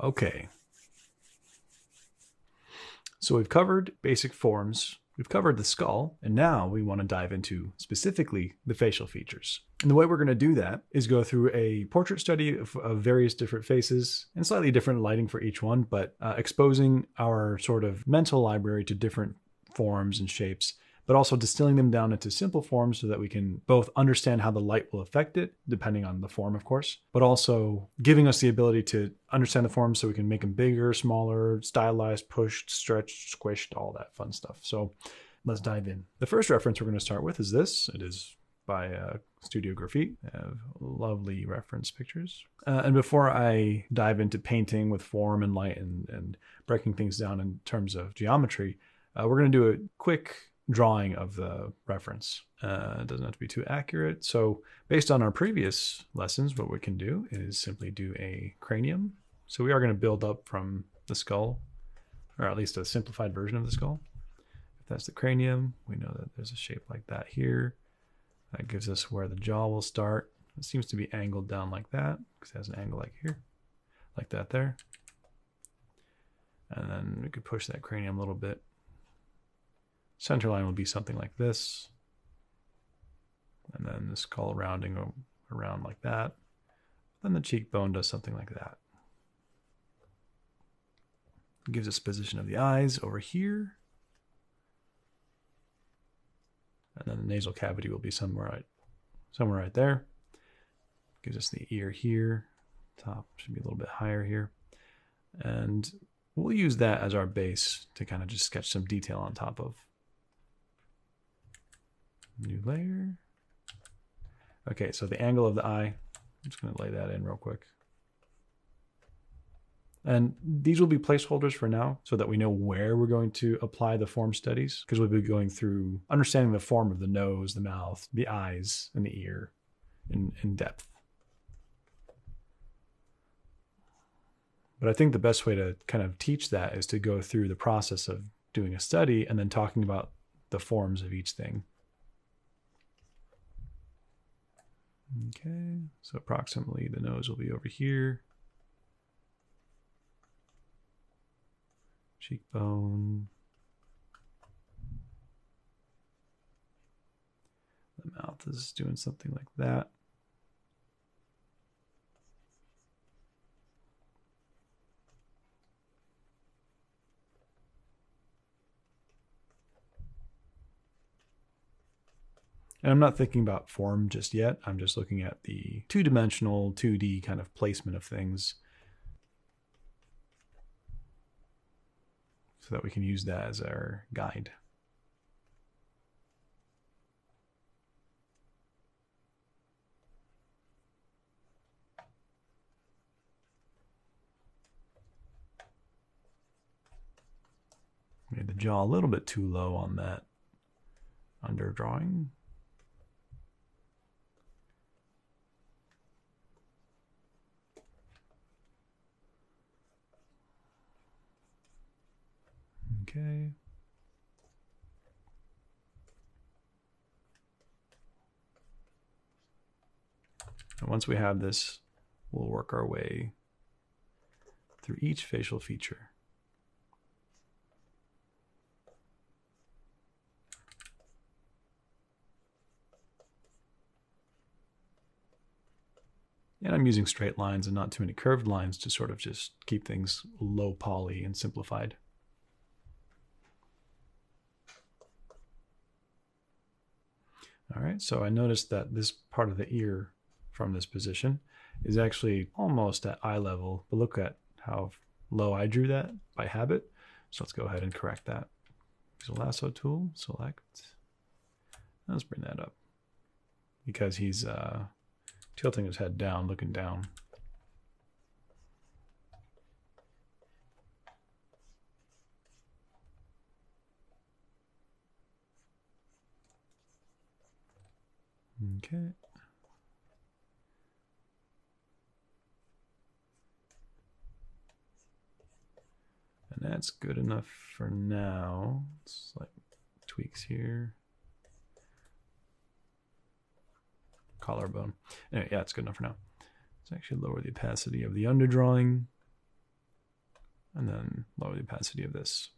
Okay. So we've covered basic forms, we've covered the skull, and now we want to dive into specifically the facial features. And the way we're going to do that is go through a portrait study of various different faces and slightly different lighting for each one, but exposing our sort of mental library to different forms and shapes, but also distilling them down into simple forms so that we can both understand how the light will affect it, depending on the form, of course, but also giving us the ability to understand the forms so we can make them bigger, smaller, stylized, pushed, stretched, squished, all that fun stuff. So let's dive in. The first reference we're going to start with is this. It is by Studio Graffiti. They have lovely reference pictures. And before I dive into painting with form and light and breaking things down in terms of geometry, we're going to do a quick drawing of the reference. It doesn't have to be too accurate. So based on our previous lessons, what we can do is simply do a cranium. So we are going to build up from the skull, or at least a simplified version of the skull. If that's the cranium, we know that there's a shape like that here. That gives us where the jaw will start. It seems to be angled down like that because it has an angle like here, like that there. And then we could push that cranium a little bit. Center line will be something like this. And then the skull rounding around like that. Then the cheekbone does something like that. It gives us position of the eyes over here. And then the nasal cavity will be somewhere right there. Gives us the ear here. Top should be a little bit higher here. And we'll use that as our base to kind of just sketch some detail on top of. New layer. Okay, so the angle of the eye, I'm just going to lay that in real quick. And these will be placeholders for now so that we know where we're going to apply the form studies, because we'll be going through understanding the form of the nose, the mouth, the eyes, and the ear in depth. But I think the best way to kind of teach that is to go through the process of doing a study and then talking about the forms of each thing. Okay, so approximately the nose will be over here. Cheekbone. The mouth is doing something like that. And I'm not thinking about form just yet. I'm just looking at the two-dimensional, 2D kind of placement of things so that we can use that as our guide. Made the jaw a little bit too low on that under drawing. Okay. And once we have this, we'll work our way through each facial feature. And I'm using straight lines and not too many curved lines to sort of just keep things low poly and simplified. All right, so I noticed that this part of the ear from this position is actually almost at eye level, but look at how low I drew that by habit. So let's go ahead and correct that. Use a lasso tool, select. Let's bring that up because he's tilting his head down, looking down. Okay. And that's good enough for now. It's like tweaks here. Collarbone. Anyway, yeah, it's good enough for now. Let's actually lower the opacity of the underdrawing. and then lower the opacity of this.